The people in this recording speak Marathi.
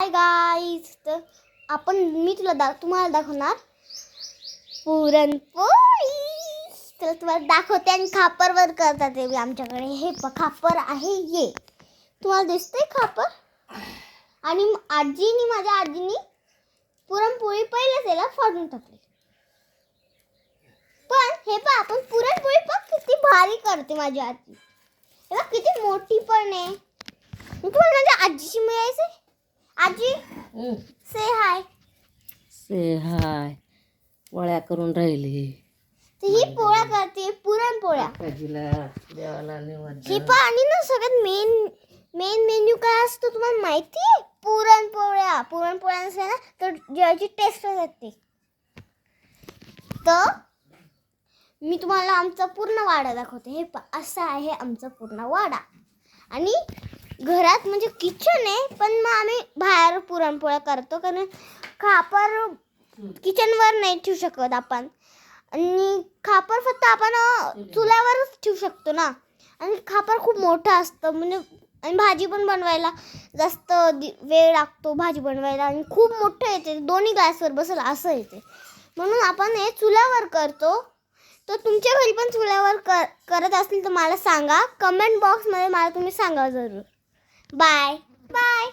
हाय गाईज, तर मी तुम्हाला दाखवणार पुरणपोळी. तर तुम्हाला दाखवते आणि खापरवर करतात ते आमच्याकडे. हे खापर आहे, ये तुम्हाला दिसतंय खापर. आणि माझ्या आजीनी पुरणपोळी पहिलेच याला फोडून टाकली. पण हे आपण पुरणपोळी किती भारी करते माझी आजी. हे किती मोठी पण आहे. तुम्हाला माझ्या आजीशी मिळायचंय. आजी से हाय. से हाय. पोळ्या करून राहिली. ही पोळ्या करते, पुरणपोळ्या. देवाला निवड. ही पण आणि ना सगळ्यात मेन मेन्यू काय असतो तुम्हाला माहिती आहे? पुरणपोळ्या नसल्या ना तर जेवायची टेस्ट येते. तर मी तुम्हाला आमचा पूर्ण वाडा दाखवते. हे असा आहे आमचा पूर्ण वाडा. आणि घरात म्हणजे किचन आहे, पण मग आम्ही बाहेर पुरणपोळ्या करतो कारण खापर किचनवर नाही ठेवू शकत आपण. आणि खापर फक्त आपण चुल्यावरच ठेवू शकतो ना. आणि खापर खूप मोठं असतं म्हणजे, आणि भाजी पण बनवायला जास्त वेळ लागतो भाजी बनवायला. आणि खूप मोठं येते, दोन्ही गॅसवर बसेल असं येते. म्हणून आपण हे चुल्यावर करतो. तर तुमच्या घरी पण चुल्यावर करत असतील तर मला सांगा. कमेंट बॉक्समध्ये मला तुम्ही सांगा जरूर. Bye bye.